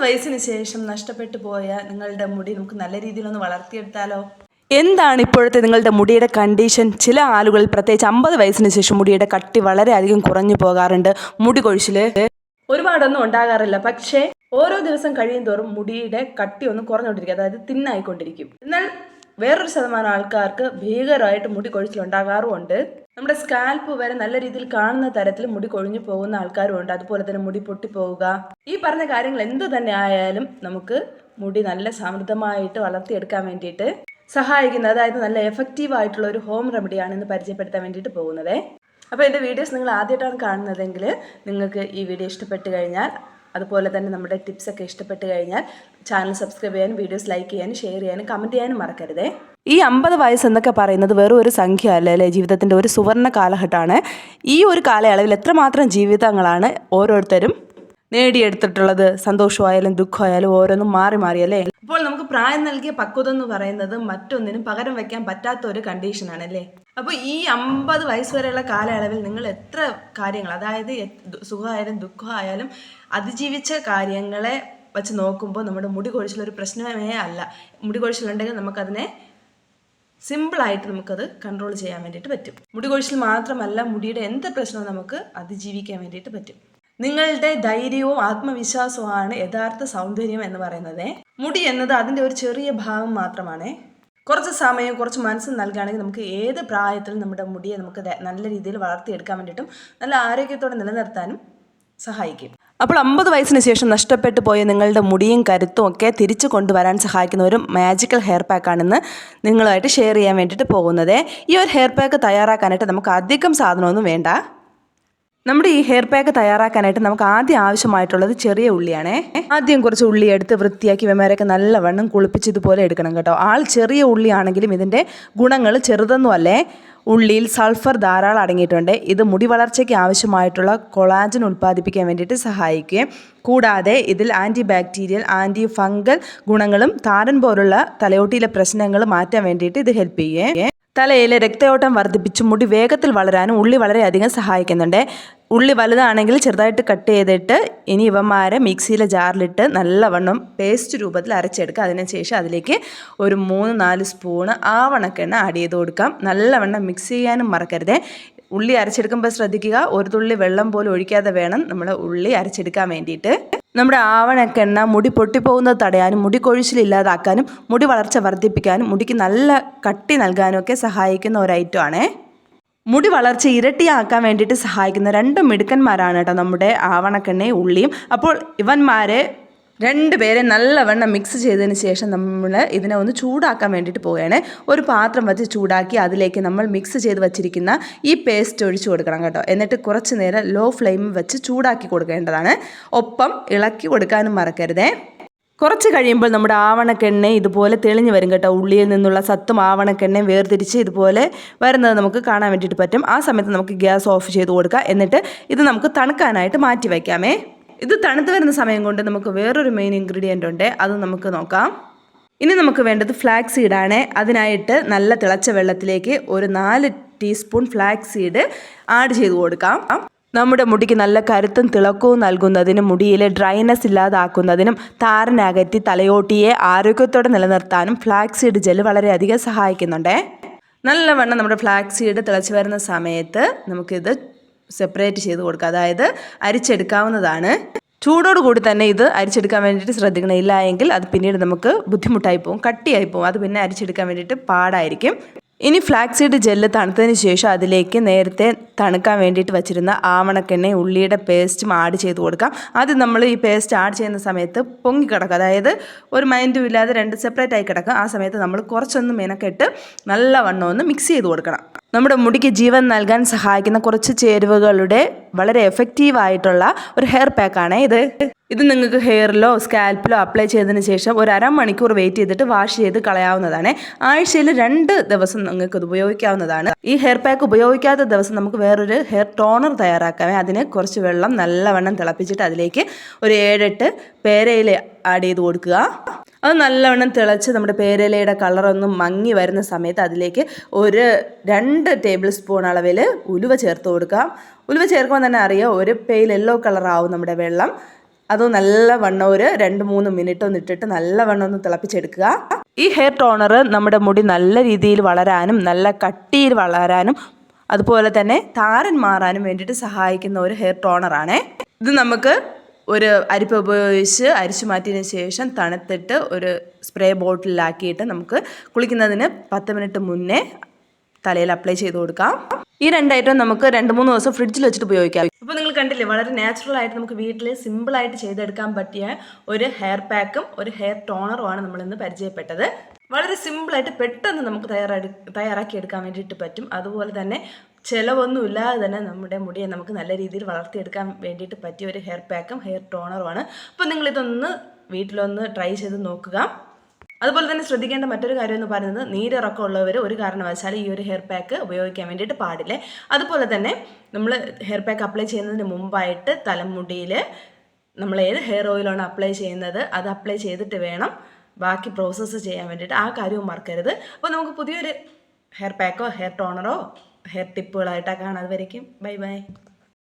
വയസ്സിന് ശേഷം നഷ്ടപ്പെട്ടു പോയ നിങ്ങളുടെ മുടി നമുക്ക് നല്ല രീതിയിലൊന്ന് വളർത്തിയെടുത്താലോ? എന്താണ് ഇപ്പോഴത്തെ നിങ്ങളുടെ മുടിയുടെ കണ്ടീഷൻ? ചില ആളുകൾ പ്രത്യേകിച്ച് 50 വയസ്സിന് ശേഷം മുടിയുടെ കട്ടി വളരെയധികം കുറഞ്ഞു പോകാറുണ്ട്. മുടി കൊഴിച്ചിൽ ഒരുപാടൊന്നും ഉണ്ടാകാറില്ല, പക്ഷേ ഓരോ ദിവസം കഴിയും തോറും മുടിയുടെ കട്ടി ഒന്ന് കുറഞ്ഞുകൊണ്ടിരിക്കും, അതായത് തിന്നായിക്കൊണ്ടിരിക്കും. എന്നാൽ വേറൊരു ശതമാനം ആൾക്കാർക്ക് ഭീകരമായിട്ട് മുടി കൊഴിച്ചിലുണ്ടാകാറുമുണ്ട്. നമ്മുടെ സ്കാൽപ്പ് വരെ നല്ല രീതിയിൽ കാണുന്ന തരത്തിൽ മുടി കൊഴിഞ്ഞു പോകുന്ന ആൾക്കാരും ഉണ്ട്. അതുപോലെ തന്നെ മുടി പൊട്ടിപ്പോവുക, ഈ പറഞ്ഞ കാര്യങ്ങൾ എന്തു തന്നെ ആയാലും നമുക്ക് മുടി നല്ല സമൃദ്ധമായിട്ട് വളർത്തിയെടുക്കാൻ വേണ്ടിയിട്ട് സഹായിക്കുന്നത്, അതായത് നല്ല എഫക്റ്റീവ് ആയിട്ടുള്ള ഒരു ഹോം റെമഡിയാണ് ഇന്ന് പരിചയപ്പെടുത്താൻ വേണ്ടിയിട്ട് പോകുന്നത്. അപ്പോൾ എൻ്റെ വീഡിയോസ് നിങ്ങൾ ആദ്യമായിട്ടാണ് കാണുന്നതെങ്കിൽ നിങ്ങൾക്ക് ഈ വീഡിയോ ഇഷ്ടപ്പെട്ട് കഴിഞ്ഞാൽ, അതുപോലെ തന്നെ നമ്മുടെ ടിപ്സൊക്കെ ഇഷ്ടപ്പെട്ട് കഴിഞ്ഞാൽ ചാനൽ സബ്സ്ക്രൈബ് ചെയ്യാനും വീഡിയോസ് ലൈക്ക് ചെയ്യാനും ഷെയർ ചെയ്യാനും കമൻറ്റ് ചെയ്യാനും മറക്കരുതേ. ഈ 50 വയസ്സ് എന്നൊക്കെ പറയുന്നത് വെറും ഒരു സംഖ്യ അല്ലേ, ജീവിതത്തിൻ്റെ ഒരു സുവർണ്ണ കാലഘട്ടമാണ്. ഈ ഒരു കാലയളവിൽ എത്രമാത്രം ജീവിതങ്ങളാണ് ഓരോരുത്തരും നേടിയെടുത്തിട്ടുള്ളത്. സന്തോഷമായാലും ദുഃഖമായാലും ഓരോന്നും മാറി മാറിയല്ലേ. അപ്പോൾ നമുക്ക് പ്രായം നൽകിയ പക്വത എന്ന് പറയുന്നത് മറ്റൊന്നിനും പകരം വയ്ക്കാൻ പറ്റാത്ത ഒരു കണ്ടീഷനാണ് അല്ലേ. അപ്പോൾ ഈ 50 വയസ്സ് വരെയുള്ള കാലയളവിൽ നിങ്ങൾ എത്ര കാര്യങ്ങൾ, അതായത് സുഖമായാലും ദുഃഖമായാലും അതിജീവിച്ച കാര്യങ്ങളെ വെച്ച് നോക്കുമ്പോൾ നമ്മുടെ മുടി കൊഴിച്ചിലൊരു പ്രശ്നമേ അല്ല. മുടി കൊഴിച്ചിലുണ്ടെങ്കിൽ നമുക്കതിനെ സിമ്പിളായിട്ട് നമുക്കത് കൺട്രോൾ ചെയ്യാൻ വേണ്ടിയിട്ട് പറ്റും. മുടി കൊഴിച്ചിൽ മാത്രമല്ല, മുടിയുടെ എന്ത് പ്രശ്നവും നമുക്ക് അതിജീവിക്കാൻ വേണ്ടിയിട്ട് പറ്റും. നിങ്ങളുടെ ധൈര്യവും ആത്മവിശ്വാസവുമാണ് യഥാർത്ഥ സൗന്ദര്യം എന്ന് പറയുന്നത്. മുടി എന്നത് അതിൻ്റെ ഒരു ചെറിയ ഭാഗം മാത്രമാണ്. കുറച്ച് സമയം കുറച്ച് മനസ്സ് നൽകുകയാണെങ്കിൽ നമുക്ക് ഏത് പ്രായത്തിലും നമ്മുടെ മുടിയെ നമുക്ക് നല്ല രീതിയിൽ വളർത്തിയെടുക്കാൻ വേണ്ടിയിട്ടും നല്ല ആരോഗ്യത്തോടെ നിലനിർത്താനും സഹായിക്കും. അപ്പോൾ 50 വയസ്സിന് ശേഷം നഷ്ടപ്പെട്ടു പോയ നിങ്ങളുടെ മുടിയും കരുത്തും ഒക്കെ തിരിച്ചു കൊണ്ടുവരാൻ സഹായിക്കുന്ന ഒരു മാജിക്കൽ ഹെയർ പാക്കാണെന്ന് നിങ്ങളുമായിട്ട് ഷെയർ ചെയ്യാൻ വേണ്ടിയിട്ട് പോകുന്നത്. ഈ ഒരു ഹെയർ പാക്ക് തയ്യാറാക്കാനായിട്ട് നമുക്ക് അധികം സാധനമൊന്നും വേണ്ട. നമ്മുടെ ഈ ഹെയർ പാക്ക് തയ്യാറാക്കാനായിട്ട് നമുക്ക് ആദ്യം ആവശ്യമായിട്ടുള്ളത് ചെറിയ ഉള്ളിയാണേ. ആദ്യം കുറച്ച് ഉള്ളി എടുത്ത് വൃത്തിയാക്കി വെമാരൊക്കെ നല്ലവണ്ണം കുളിപ്പിച്ച് ഇതുപോലെ എടുക്കണം കേട്ടോ. ചെറിയ ഉള്ളിയാണെങ്കിലും ഇതിൻ്റെ ഗുണങ്ങൾ ചെറുതൊന്നും അല്ലേ. ഉള്ളിയിൽ സൾഫർ ധാരാളം അടങ്ങിയിട്ടുണ്ട്. ഇത് മുടി വളർച്ചയ്ക്ക് ആവശ്യമായിട്ടുള്ള കൊളാജൻ ഉൽപ്പാദിപ്പിക്കാൻ വേണ്ടിയിട്ട് സഹായിക്കുകയും കൂടാതെ ഇതിൽ ആൻറ്റി ബാക്ടീരിയൽ ആൻറ്റി ഫംഗൽ ഗുണങ്ങളും താരൻ പോലുള്ള തലയോട്ടിയിലെ പ്രശ്നങ്ങൾ മാറ്റാൻ വേണ്ടിയിട്ട് ഇത് ഹെൽപ്പ് ചെയ്യുകയും തലയിലെ രക്തയോട്ടം വർദ്ധിപ്പിച്ച് മുടി വേഗത്തിൽ വളരാനും ഉള്ളി വളരെയധികം സഹായിക്കുന്നുണ്ട്. ഉള്ളി വലുതാണെങ്കിൽ ചെറുതായിട്ട് കട്ട് ചെയ്തിട്ട് ഇനി ഇവന്മാരെ മിക്സിയിലെ ജാറിലിട്ട് നല്ലവണ്ണം പേസ്റ്റ് രൂപത്തിൽ അരച്ചെടുക്കുക. അതിനുശേഷം അതിലേക്ക് ഒരു 3-4 സ്പൂണ് ആവണക്കെണ്ണ ആഡ് ചെയ്ത് കൊടുക്കാം. നല്ലവണ്ണം മിക്സ് ചെയ്യാനും മറക്കരുതേ. ഉള്ളി അരച്ചെടുക്കുമ്പോൾ ശ്രദ്ധിക്കുക, ഒരു തുള്ളി വെള്ളം പോലും ഒഴിക്കാതെ വേണം നമ്മൾ ഉള്ളി അരച്ചെടുക്കാൻ വേണ്ടിയിട്ട്. നമ്മുടെ ആവണക്കെണ്ണ മുടി പൊട്ടിപ്പോകുന്നത് തടയാനും മുടി കൊഴിച്ചിലില്ലാതാക്കാനും മുടി വളർച്ച വർദ്ധിപ്പിക്കാനും മുടിക്ക് നല്ല കട്ടി നൽകാനും ഒക്കെ സഹായിക്കുന്ന ഒരു ഐറ്റമാണ്. മുടി വളർച്ച ഇരട്ടിയാക്കാൻ വേണ്ടിയിട്ട് സഹായിക്കുന്ന 2 മിടുക്കന്മാരാണ് കേട്ടോ നമ്മുടെ ആവണക്കെണ്ണയും ഉള്ളിയും. അപ്പോൾ ഇവന്മാരെ 2 പേരെ നല്ലവണ്ണം മിക്സ് ചെയ്തതിന് ശേഷം നമ്മൾ ഇതിനെ ഒന്ന് ചൂടാക്കാൻ വേണ്ടിയിട്ട് പോവുകയാണ്. ഒരു പാത്രം വെച്ച് ചൂടാക്കി അതിലേക്ക് നമ്മൾ മിക്സ് ചെയ്ത് വച്ചിരിക്കുന്ന ഈ പേസ്റ്റ് ഒഴിച്ചു കൊടുക്കണം കേട്ടോ. എന്നിട്ട് കുറച്ച് നേരം ലോ ഫ്ലെയിമിൽ വെച്ച് ചൂടാക്കി കൊടുക്കേണ്ടതാണ്. ഒപ്പം ഇളക്കി കൊടുക്കാനും മറക്കരുതേ. കുറച്ച് കഴിയുമ്പോൾ നമ്മുടെ ആവണക്കെണ്ണ ഇതുപോലെ തെളിഞ്ഞ് വരും കേട്ടോ. ഉള്ളിയിൽ നിന്നുള്ള സത്തും ആവണക്കെണ്ണയും വേർതിരിച്ച് ഇതുപോലെ വരുന്നത് നമുക്ക് കാണാൻ വേണ്ടിയിട്ട് പറ്റും. ആ സമയത്ത് നമുക്ക് ഗ്യാസ് ഓഫ് ചെയ്ത് കൊടുക്കുക. എന്നിട്ട് ഇത് നമുക്ക് തണുക്കാനായിട്ട് മാറ്റി വയ്ക്കാമേ. ഇത് തണുത്ത് വരുന്ന സമയം കൊണ്ട് നമുക്ക് വേറൊരു മെയിൻ ഇൻഗ്രീഡിയൻ്റ് ഉണ്ട്, അത് നമുക്ക് നോക്കാം. ഇനി നമുക്ക് വേണ്ടത് ഫ്ലാക്സ് സീഡാണ്. അതിനായിട്ട് നല്ല തിളച്ച വെള്ളത്തിലേക്ക് ഒരു 4 ടീസ്പൂൺ ഫ്ലാക്സ് സീഡ് ആഡ് ചെയ്ത് കൊടുക്കാം. നമ്മുടെ മുടിക്ക് നല്ല കരുത്തും തിളക്കവും നൽകുന്നതിനും മുടിയിലെ ഡ്രൈനെസ് ഇല്ലാതാക്കുന്നതിനും താരനകറ്റി തലയോട്ടിയെ ആരോഗ്യത്തോടെ നിലനിർത്താനും ഫ്ലാക്സ് സീഡ് ജെൽ വളരെയധികം സഹായിക്കുന്നുണ്ട്. നല്ലവണ്ണം നമ്മുടെ ഫ്ലാക്സ് സീഡ് തിളച്ച് വരുന്ന സമയത്ത് നമുക്കിത് സെപ്പറേറ്റ് ചെയ്ത് കൊടുക്കുക, അതായത് അരിച്ചെടുക്കാവുന്നതാണ്. ചൂടോടുകൂടി തന്നെ ഇത് അരിച്ചെടുക്കാൻ വേണ്ടിയിട്ട് ശ്രദ്ധിക്കണം. ഇല്ല എങ്കിൽ അത് പിന്നീട് നമുക്ക് ബുദ്ധിമുട്ടായി പോകും, കട്ടിയായി പോകും. അത് പിന്നെ അരിച്ചെടുക്കാൻ വേണ്ടിയിട്ട് പാടായിരിക്കും. ഇനി ഫ്ലാക്സീഡ് ജെല്ല് തണുത്തതിന് ശേഷം അതിലേക്ക് നേരത്തെ തണുക്കാൻ വേണ്ടിയിട്ട് വെച്ചിരുന്ന ആവണക്കെണ്ണയും ഉള്ളിയുടെ പേസ്റ്റും ആഡ് ചെയ്ത് കൊടുക്കാം. ആദ്യം നമ്മൾ ഈ പേസ്റ്റ് ആഡ് ചെയ്യുന്ന സമയത്ത് പൊങ്ങിക്കിടക്കും, അതായത് ഒരു മൈൻഡും ഇല്ലാതെ 2 സെപ്പറേറ്റ് ആയി കിടക്കും. ആ സമയത്ത് നമ്മൾ കുറച്ചൊന്ന് മെനക്കെട്ട് നല്ലവണ്ണം ഒന്ന് മിക്സ് ചെയ്ത് കൊടുക്കണം. നമ്മുടെ മുടിക്ക് ജീവൻ നൽകാൻ സഹായിക്കുന്ന കുറച്ച് ചേരുവകളുടെ വളരെ എഫക്റ്റീവായിട്ടുള്ള ഒരു ഹെയർ പാക്കാണ് ഇത്. നിങ്ങൾക്ക് ഹെയറിലോ സ്കാൽപ്പിലോ അപ്ലൈ ചെയ്തതിന് ശേഷം ഒരു അരമണിക്കൂർ വെയിറ്റ് ചെയ്തിട്ട് വാഷ് ചെയ്ത് കളയാവുന്നതാണ്. ആഴ്ചയിൽ 2 ദിവസം നിങ്ങൾക്ക് ഇത് ഉപയോഗിക്കാവുന്നതാണ്. ഈ ഹെയർ പാക്ക് ഉപയോഗിക്കാത്ത ദിവസം നമുക്ക് വേറൊരു ഹെയർ ടോണർ തയ്യാറാക്കാമേ. അതിന് കുറച്ച് വെള്ളം നല്ലവണ്ണം തിളപ്പിച്ചിട്ട് അതിലേക്ക് ഒരു 7-8 പേരയില ആഡ് ചെയ്ത് കൊടുക്കുക. അത് നല്ലവണ്ണം തിളച്ച് നമ്മുടെ പേരയിലയുടെ കളറൊന്ന് മങ്ങി വരുന്ന സമയത്ത് അതിലേക്ക് ഒരു 2 ടേബിൾ സ്പൂൺ അളവിൽ ഉലുവ ചേർത്ത് കൊടുക്കാം. ഉലുവ ചേർക്കുമ്പോൾ തന്നെ അറിയാം, ഒരു പെയിൽ യെല്ലോ കളറാവും നമ്മുടെ വെള്ളം. അത് നല്ലവണ്ണം ഒരു 2-3 മിനിറ്റ് ഒന്ന് ഇട്ടിട്ട് നല്ലവണ്ണം ഒന്ന് തിളപ്പിച്ചെടുക്കുക. ഈ ഹെയർ ടോണർ നമ്മുടെ മുടി നല്ല രീതിയിൽ വളരാനും നല്ല കട്ടിയിൽ വളരാനും അതുപോലെ തന്നെ താരൻ മാറാനും വേണ്ടിയിട്ട് സഹായിക്കുന്ന ഒരു ഹെയർ ടോണറാണ്. ഇത് നമുക്ക് ഒരു അരിപ്പ ഉപയോഗിച്ച് അരിച്ചു മാറ്റിയതിന് ശേഷം തണുത്തിട്ട് ഒരു സ്പ്രേ ബോട്ടിലാക്കിയിട്ട് നമുക്ക് കുളിക്കുന്നതിന് 10 മിനിറ്റ് മുന്നേ തലയിൽ അപ്ലൈ ചെയ്ത് കൊടുക്കാം. ഈ 2 ഐറ്റം നമുക്ക് 2-3 ദിവസം ഫ്രിഡ്ജിൽ വെച്ചിട്ട് ഉപയോഗിക്കാം. അപ്പോൾ നിങ്ങൾ കണ്ടില്ലേ, വളരെ നാച്ചുറൽ ആയിട്ട് നമുക്ക് വീട്ടിൽ സിമ്പിളായിട്ട് ചെയ്തെടുക്കാൻ പറ്റിയ ഒരു ഹെയർ പാക്കും ഒരു ഹെയർ ടോണറുമാണ് നമ്മളിന്ന് പരിചയപ്പെട്ടത്. വളരെ സിമ്പിളായിട്ട് പെട്ടെന്ന് നമുക്ക് തയ്യാറാക്കി എടുക്കാൻ വേണ്ടിയിട്ട് പറ്റും. അതുപോലെ തന്നെ ചിലവൊന്നും ഇല്ലാതെ തന്നെ നമ്മുടെ മുടിയെ നമുക്ക് നല്ല രീതിയിൽ വളർത്തിയെടുക്കാൻ വേണ്ടിയിട്ട് പറ്റിയ ഒരു ഹെയർ പാക്കും ഹെയർ ടോണറുമാണ്. അപ്പോൾ നിങ്ങളിതൊന്ന് വീട്ടിലൊന്ന് ട്രൈ ചെയ്ത് നോക്കുക. അതുപോലെ തന്നെ ശ്രദ്ധിക്കേണ്ട മറ്റൊരു കാര്യം എന്ന് പറയുന്നത്, നീരിറക്കം ഉള്ളവർ ഒരു കാരണവശാലും ഈ ഒരു ഹെയർ പാക്ക് ഉപയോഗിക്കാൻ വേണ്ടിയിട്ട് പാടില്ല. അതുപോലെ തന്നെ നമ്മൾ ഹെയർ പാക്ക് അപ്ലൈ ചെയ്യുന്നതിന് മുമ്പായിട്ട് തലമുടിയിൽ നമ്മൾ ഏത് ഹെയർ ഓയിലാണ് അപ്ലൈ ചെയ്യുന്നത് അത് അപ്ലൈ ചെയ്തിട്ട് വേണം ബാക്കി പ്രോസസ്സ് ചെയ്യാൻ വേണ്ടിയിട്ട്. ആ കാര്യവും മറക്കരുത്. അപ്പോൾ നമുക്ക് പുതിയൊരു ഹെയർ പാക്കോ ഹെയർ ടോണറോ ഹെയർ ടിപ്പുകളായിട്ടാണ് കാണാതെ വരയ്ക്കും. Bye bye.